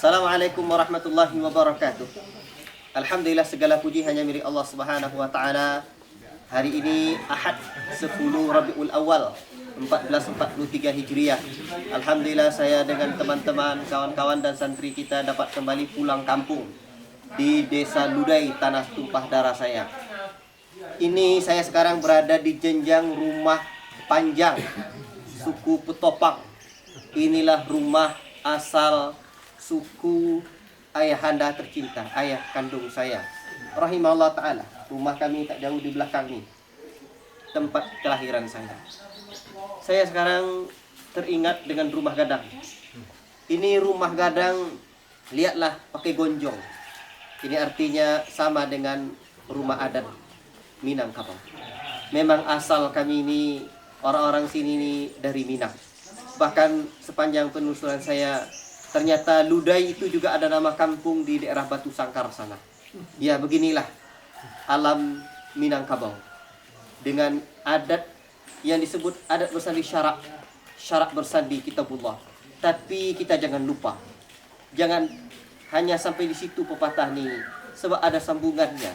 Assalamualaikum warahmatullahi wabarakatuh. Alhamdulillah, segala puji hanya milik Allah Subhanahu wa taala. Hari ini Ahad 10 Rabiul Awal 1443 Hijriah. Alhamdulillah, saya dengan teman-teman, kawan-kawan dan santri kita dapat kembali pulang kampung di Desa Ludai, tanah tumpah darah saya. Ini saya sekarang berada di jenjang rumah panjang suku Petopang. Inilah rumah asal suku ayahanda tercinta, ayah kandung saya, rahimahullah ta'ala. Rumah kami tak jauh di belakang ini, tempat kelahiran saya. Saya sekarang teringat dengan rumah gadang. Ini rumah gadang, lihatlah, pakai gonjong. Ini artinya sama dengan rumah adat Minangkabau. Memang asal kami ini, orang-orang sini ini dari Minang. Bahkan sepanjang penelusuran saya, ternyata Ludai itu juga ada nama kampung di daerah Batu Sangkar sana. Ya, beginilah alam Minangkabau. Dengan adat yang disebut adat bersandi syarak. Syarak bersandi kitabullah. Tapi kita jangan lupa. Jangan hanya sampai di situ pepatah nih. Sebab ada sambungannya.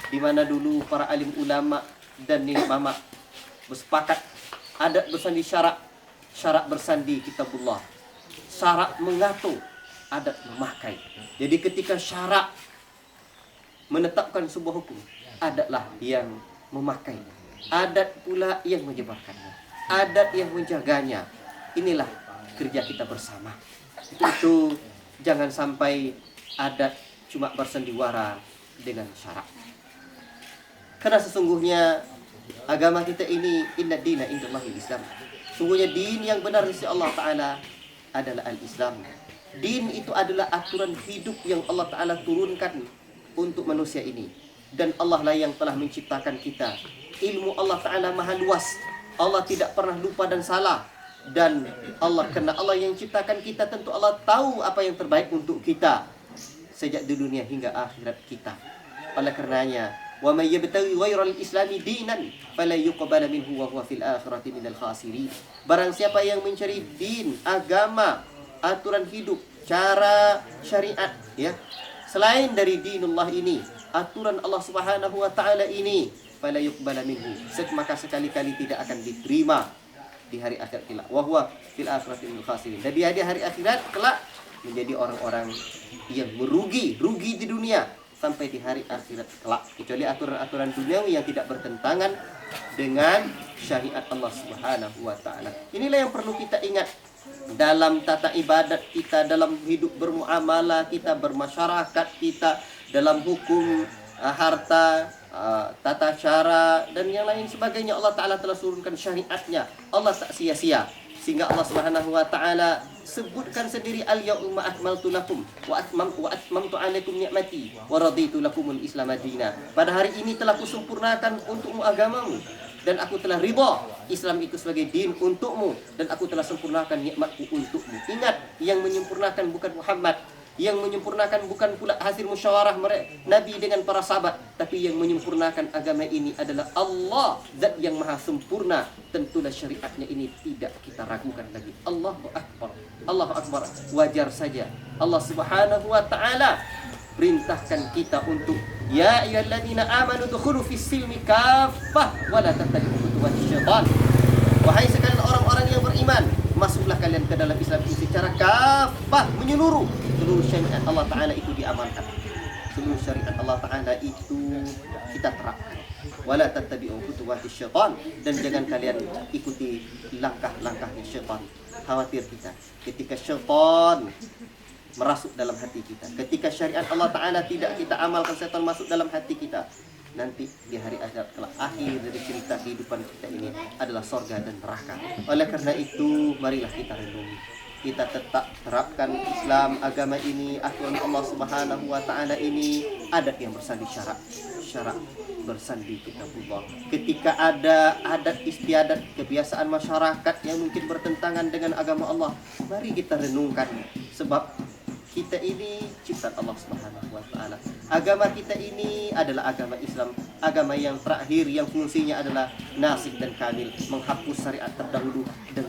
Di mana dulu para alim ulama dan nenek mama bersepakat adat bersandi syarak. Syarak bersandi kitabullah. Syarak mengatur, adat memakai. Jadi ketika syarak menetapkan sebuah hukum, adatlah yang memakai. Adat pula yang menyebarkannya. Adat yang menjaganya. Inilah kerja kita bersama. Itu jangan sampai adat cuma bersandiwara dengan syarak. Karena sesungguhnya agama kita ini inna dina indallahil Islam. Sungguhnya din yang benar di sisi Allah Ta'ala adalah al-Islam. Din itu adalah aturan hidup yang Allah Ta'ala turunkan untuk manusia ini. Dan Allah lah yang telah menciptakan kita. Ilmu Allah Ta'ala maha luas. Allah tidak pernah lupa dan salah. Dan karena Allah yang ciptakan kita, tentu Allah tahu apa yang terbaik untuk kita sejak di dunia hingga akhirat kita. Oleh karenanya, wa may yabtaghi ghairal islami dinan fala yuqbal minhu wa huwa fil akhirati minal khasirin. Barang siapa yang mencari din, agama, aturan hidup, cara syariat, ya, selain dari dinullah ini, aturan Allah Subhanahu wa taala ini, fala yuqbal minhu, maka sekali-kali tidak akan diterima di hari akhirat kelak. Wa huwa fil akhirati minal khasirin. Dan di hari akhirat kelak menjadi orang-orang yang merugi di dunia sampai di hari akhirat kelak, kecuali aturan-aturan duniawi yang tidak bertentangan dengan syariat Allah Subhanahu wa taala. Inilah yang perlu kita ingat dalam tata ibadat kita, dalam hidup bermuamalah kita, bermasyarakat kita, dalam hukum harta, tata cara dan yang lain sebagainya. Allah Ta'ala telah turunkan syariatnya. Allah tak sia-sia, sehingga Allah Subhanahu wa taala sebutkan sendiri, al-yauma akmaltu lakum wa atmamtu alaikum ni'mati wa raditu lakumul Islam madina. Pada hari ini telah kusempurnakan untukmu agamamu dan aku telah ridha Islam itu sebagai din untukmu dan aku telah sempurnakan nikmatku untukmu. Ingat, yang menyempurnakan bukan Muhammad, yang menyempurnakan bukan pula hasil musyawarah Nabi dengan para sahabat, tapi yang menyempurnakan agama ini adalah Allah, zat yang maha sempurna. Tentulah syariatnya ini tidak kita ragukan lagi. Allahu Akbar, Allahu Akbar. Wajar saja Allah Subhanahu wa taala perintahkan kita untuk ya ayyuhalladzina amanu dukhulu fis silmi kaffah wa la tattabi'u khutuwatis syaitan. Wahai sekalian orang-orang yang beriman, masuklah kalian ke dalam Islam ini secara kafah, menyeluruh. Seluruh syariat Allah Ta'ala itu diamalkan. Seluruh syariat Allah Ta'ala itu kita terapkan. Wala tattabi'u khutuwatis syaitan. Dan jangan kalian ikuti langkah-langkahnya syaitan. Khawatir kita ketika syaitan merasuk dalam hati kita, ketika syariat Allah Ta'ala tidak kita amalkan, syaitan masuk dalam hati kita. Nanti di hari akhirat kelak, akhir dari cerita kehidupan kita ini adalah sorga dan neraka. Oleh karena itu, marilah kita renungi, kita tetap terapkan Islam, agama ini, aturan Allah Subhanahu wa taala ini, adat yang bersandi syarak bersandi kitabullah. Ketika ada adat istiadat, kebiasaan masyarakat yang mungkin bertentangan dengan agama Allah, mari kita renungkan. Sebab kita ini ciptaan Allah Subhanahu wa taala. Agama kita ini adalah agama Islam, agama yang terakhir yang fungsinya adalah nasikh dan kamil, menghapus syariat terdahulu dan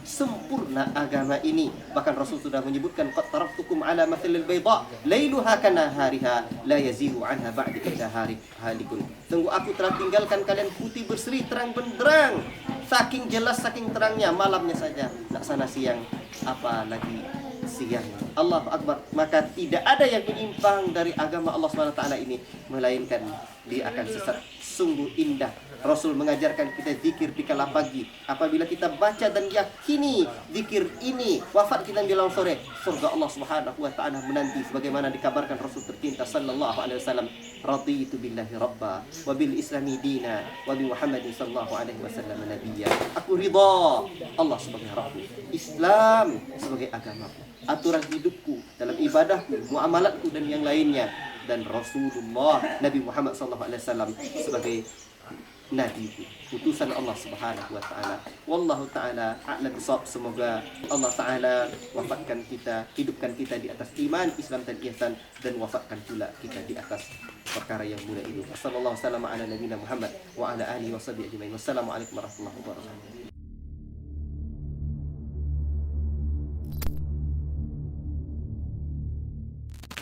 sempurna agama ini. Bahkan Rasul sudah menyebutkan qad taraktukum ala mathalil bayda lailuha kanahariha la yazigu anha ba'da illa halikun. Sungguh aku telah tinggalkan kalian putih berseri terang benderang, saking jelas saking terangnya, malamnya saja laksana siang, apalagi siang. Allahu Akbar. Maka tidak ada yang menyimpang dari agama Allah SWT ini, melainkan dia akan sesat. Sungguh indah Rasul mengajarkan kita zikir di kala pagi. Apabila kita baca dan yakini zikir ini, wafat kita menjelang sore, surga Allah Subhanahu wa taala menanti, sebagaimana dikabarkan Rasul tercinta sallallahu alaihi wasallam, raditu billahi rabba wa bil islami dina wa bi Muhammadin sallallahu alaihi wasallam nabiyya. Aku ridha Allah sebagai Rabb, Islam sebagai agamaku, aturan hidupku dalam ibadahku, muamalatku dan yang lainnya, dan Rasulullah Nabi Muhammad SAW sebagai Nabi, utusan Allah Subhanahu wa taala. Wallahu taala a'lam bishawab. Semoga Allah taala wafatkan kita, hidupkan kita di atas iman, Islam dan ihsan, dan wafatkan pula kita di atas perkara yang mulia ini. Wassallallahu wasallam ala nabiyina Muhammad wa ala alihi washabihi ajmain. Wassalamualaikum warahmatullahi wabarakatuh.